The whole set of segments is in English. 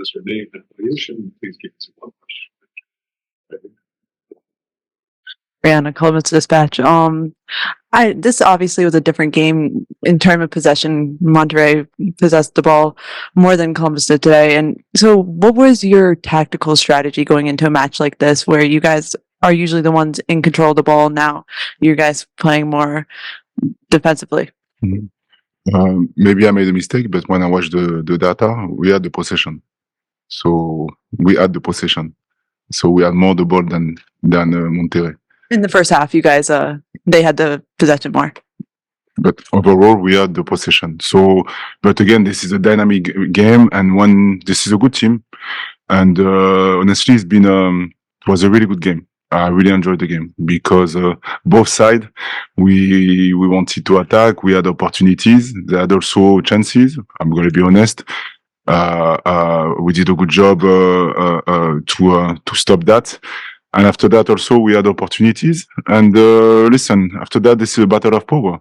us your name and affiliation. Please give us one question. Brianna, Columbus Dispatch. This obviously was a different game in terms of possession. Monterrey possessed the ball more than Columbus did today. And so what was your tactical strategy going into a match like this, where you guys are usually the ones in control of the ball? Now you guys playing more defensively. Maybe I made a mistake, but when I watched the data, we had the possession. So we had the possession. So we had more the ball than Monterrey. In the first half, you guys, they had the possession more. But overall, we had the possession. So, but again, this is a dynamic game, and this is a good team. And honestly, it was a really good game. I really enjoyed the game because both sides, we wanted to attack. We had opportunities. They had also chances. I'm going to be honest. We did a good job to stop that. And after that, also, we had opportunities. And listen, after that, this is a battle of power.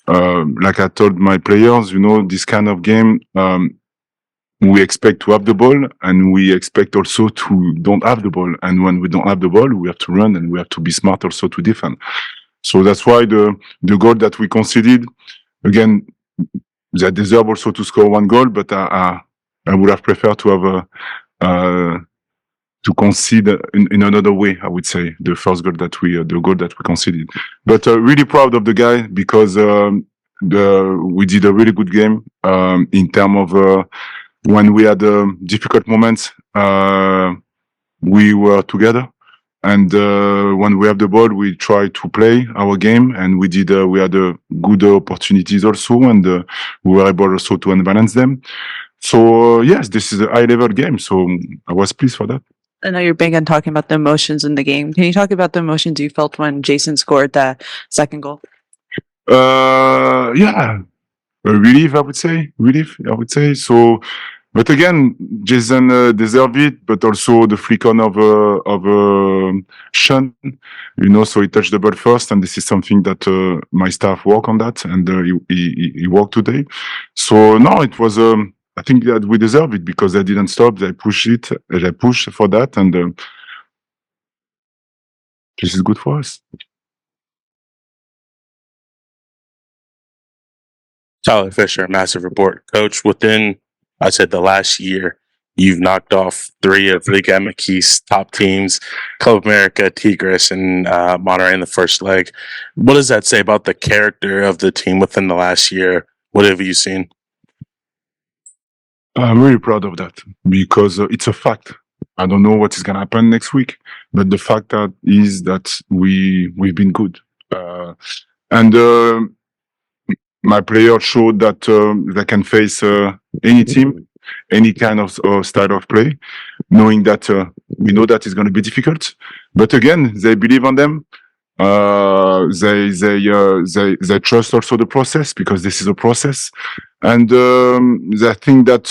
Like I told my players, this kind of game, we expect to have the ball, and we expect also to don't have the ball. And when we don't have the ball, we have to run, and we have to be smart also to defend. So that's why the goal that we conceded, again, they deserve also to score one goal, but I would have preferred to have to concede in another way, I would say, the goal that we conceded. But really proud of the guy because we did a really good game in terms of when we had difficult moments, we were together. And when we have the ball, we try to play our game, and we had good opportunities also, and we were able also to unbalance them. So yes, this is a high-level game, so I was pleased for that. I know you're big on talking about the emotions in the game. Can you talk about the emotions you felt when Jason scored that second goal? Yeah, relief, I would say. So, but again, Jason deserved it, but also the flick on of Sean, so he touched the ball first, and this is something that my staff work on that, and he worked today. So no, it was. I think that we deserve it because they didn't stop. They pushed for that, and this is good for us. Tyler Fisher, massive report. Coach, within, I said, the last year, you've knocked off 3 of Liga MX's top teams, Club America, Tigres, and Monterrey in the first leg. What does that say about the character of the team within the last year? What have you seen? I'm really proud of that because it's a fact. I don't know what is going to happen next week, but the fact is that we've been good. And my players showed that they can face any team, any kind of style of play, knowing that we know that it's going to be difficult. But again, they believe on them. They trust also the process because this is a process, and they think that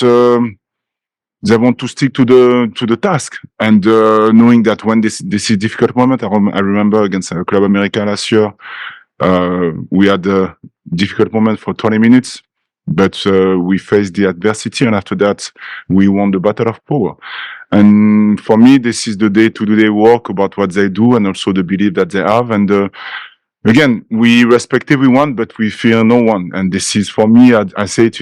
they want to stick to the task, and knowing that when this is difficult moment. I remember against Club America last year, we had a difficult moment for 20 minutes, but we faced the adversity, and after that, we won the battle of power. And for me, this is the day-to-day work about what they do, and also the belief that they have. And again, we respect everyone, but we fear no one. And this is, for me, I say it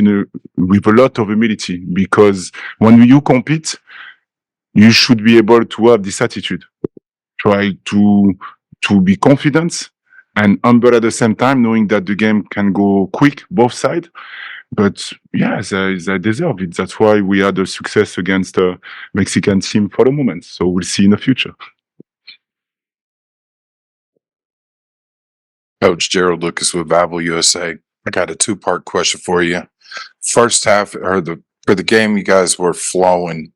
with a lot of humility, because when you compete, you should be able to have this attitude. Try to be confident and humble at the same time, knowing that the game can go quick, both sides. But yeah, they deserve it. That's why we had a success against a Mexican team for the moment. So we'll see in the future. Coach Gerald Lucas with Bible USA. I got a 2-part question for you. First half, or for the game, you guys were flowing,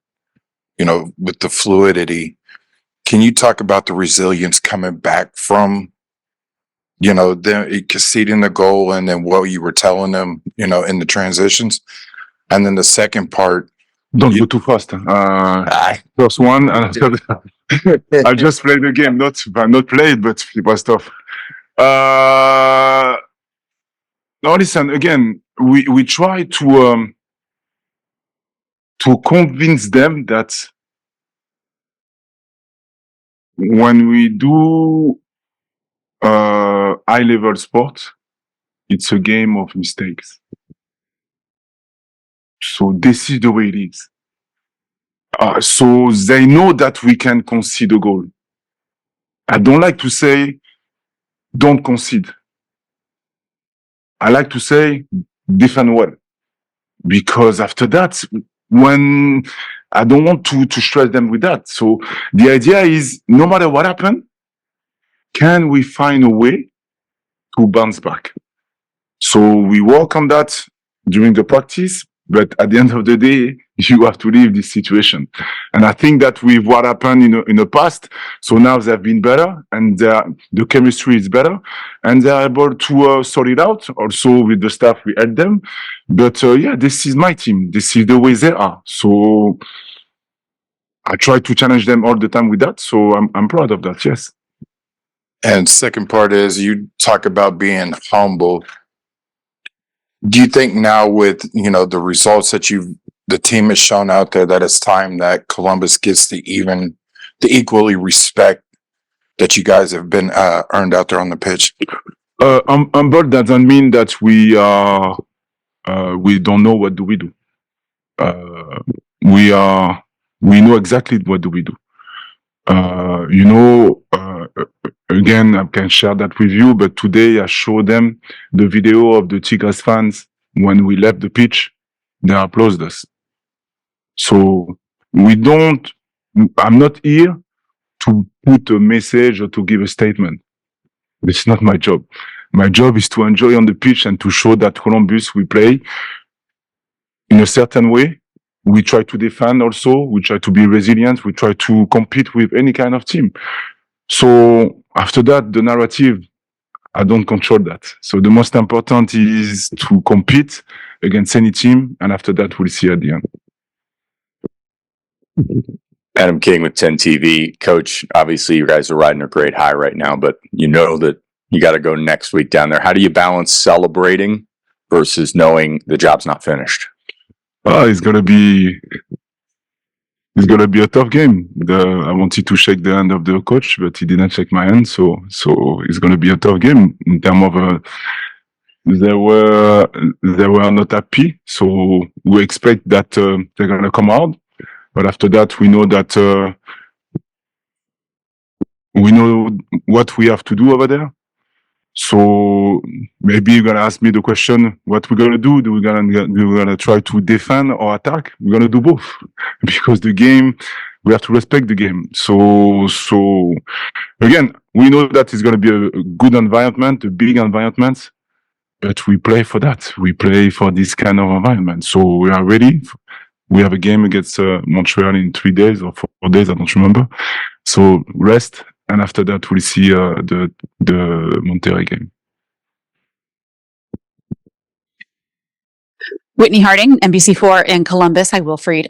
with the fluidity. Can you talk about the resilience coming back from, them conceding the goal and then what you were telling them, in the transitions? And then the second part. Don't go too fast. First one, and after that, I just played the game, not played, but it was tough. No, listen, again, we try to to convince them that when we do high-level sport, it's a game of mistakes. So this is the way it is. So they know that we can concede a goal. I don't like to say, don't concede. I like to say, defend well. Because after that, when I don't want to stress them with that. So the idea is, no matter what happens, can we find a way to bounce back? So we work on that during the practice, but at the end of the day, you have to leave this situation. And I think that with what happened in the past, so now they've been better and the chemistry is better and they're able to sort it out. Also with the staff, we help them. But yeah, this is my team. This is the way they are. So I try to challenge them all the time with that. So I'm proud of that. Yes. And second part is you talk about being humble. Do you think now with, the results that the team has shown out there that it's time that Columbus gets the equally respect that you guys have been earned out there on the pitch? Humble doesn't mean that we don't know what do we do. We know exactly what do we do. Again, I can share that with you, but today I showed them the video of the Tigres fans when we left the pitch. They applauded us. So I'm not here to put a message or to give a statement. It's not my job. My job is to enjoy on the pitch and to show that Columbus, we play in a certain way. We try to defend also. We try to be resilient. We try to compete with any kind of team. So after that, the narrative, I don't control that. So the most important is to compete against any team. And after that, we'll see at the end. Adam King with 10 TV. Coach, obviously you guys are riding a great high right now, but you know that you got to go next week down there. How do you balance celebrating versus knowing the job's not finished? It's gonna be a tough game. I wanted to shake the hand of the coach, but he didn't shake my hand. So it's gonna be a tough game in terms of they were not happy. So we expect that they're gonna come out. But after that, we know that we know what we have to do over there. So maybe you're gonna ask me the question: what we're gonna do? We're gonna try to defend or attack? We're gonna do both because the game, we have to respect the game. So again, we know that it's gonna be a good environment, a big environment, but we play for that. We play for this kind of environment. So we are ready. We have a game against Montreal in 3 days or 4 days, I don't remember. So rest, and after that we'll see the Monterrey game. Whitney Harding, NBC4 in Columbus. Hi, Wilfried.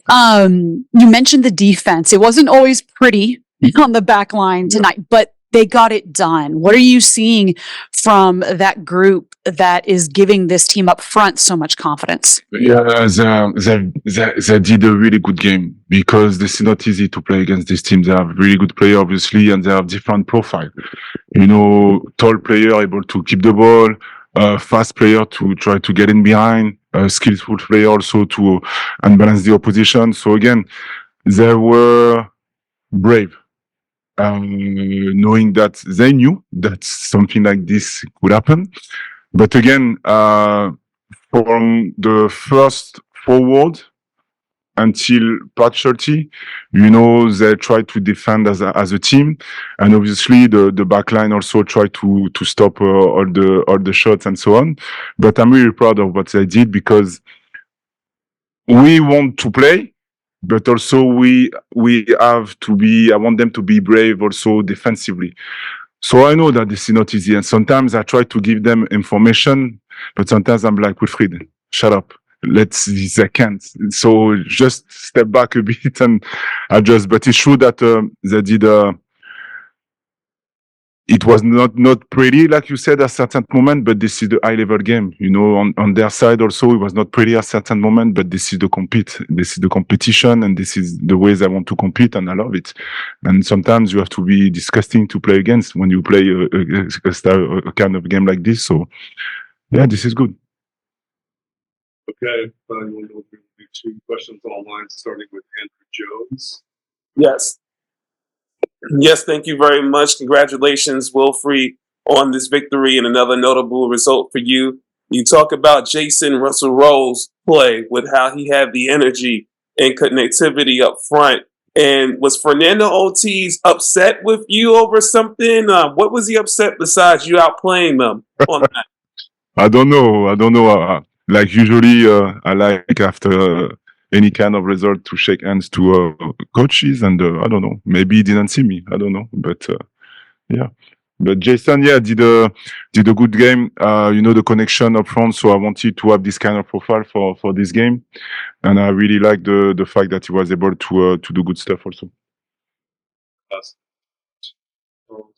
You mentioned the defense. It wasn't always pretty on the back line tonight, but they got it done. What are you seeing from that group that is giving this team up front so much confidence? Yeah, they did a really good game because this is not easy to play against this team. They have really good players, obviously, and they have different profile. Tall player able to keep the ball, fast player to try to get in behind, skillful player also to unbalance the opposition. So again, they were brave. Knowing that they knew that something like this could happen. But again, from the first forward until part 30, they tried to defend as a team. And obviously the back line also tried to stop all the shots and so on. But I'm really proud of what they did because we want to play, but also we have to be, I want them to be brave also defensively. So I know that this is not easy. And sometimes I try to give them information, but sometimes I'm like, Wilfried, shut up. They can't. So just step back a bit and adjust. But it's true that they did it was not pretty, like you said, at certain moment, but this is the high level game. You know, on their side also, it was not pretty at certain moment, but this is the competition, and this is the ways I want to compete, and I love it. And sometimes you have to be disgusting to play against when you play a kind of game like this. So, yeah, this is good. Okay, you want to go through the 2 questions online, starting with Andrew Jones. Yes. Yes, thank you very much. Congratulations, Wilfried, on this victory and another notable result for you. You talk about Jason Russell-Rowe's play with how he had the energy and connectivity up front. And was Fernando Ortiz upset with you over something? What was he upset besides you outplaying them on that? I don't know. Like usually, I like after any kind of result to shake hands to coaches, and I don't know. Maybe he didn't see me. I don't know, but yeah. But Jason, yeah, did a good game. You know, the connection up front. So I wanted to have this kind of profile for this game, and I really like the fact that he was able to do good stuff also. Go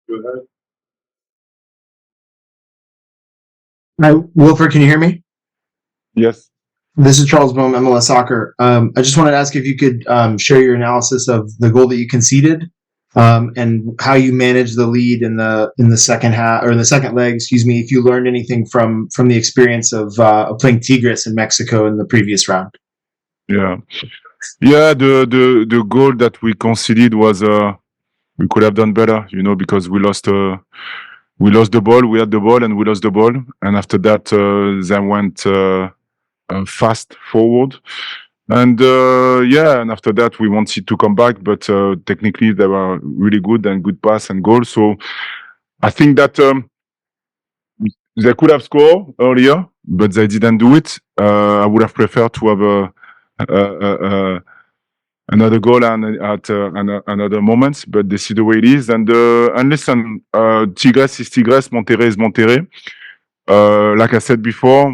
ahead. Hi, Wilfried, can you hear me? Yes. This is Charles Bohm, MLS Soccer. I just wanted to ask if you could share your analysis of the goal that you conceded, and how you managed the lead in the second half, or in the second leg, excuse me. If you learned anything from the experience of playing Tigres in Mexico in the previous round. Yeah. The goal that we conceded was we could have done better, you know, because we lost the ball. We had the ball and we lost the ball, and after that they went fast forward, and and after that we wanted to come back, but technically they were really good and good pass and goal. So I think that they could have scored earlier, but they didn't do it. I would have preferred to have another goal and at another moments, but this is the way it is. And listen, Tigres is Tigres, Monterrey is Monterrey. Like I said before,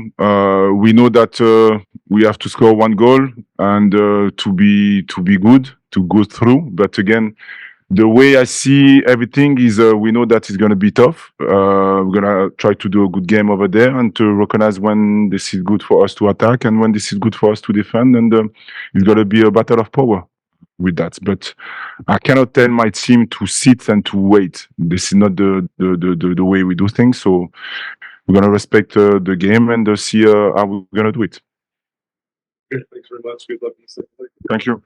we know that we have to score 1 goal and to be good, to go through. But again, the way I see everything is we know that it's going to be tough. We're going to try to do a good game over there and to recognize when this is good for us to attack and when this is good for us to defend. And it's going to be a battle of power with that. But I cannot tell my team to sit and to wait. This is not the way we do things. So we're going to respect the game and see how we're going to do it. Thanks very much. Good luck in the second leg. Thank you.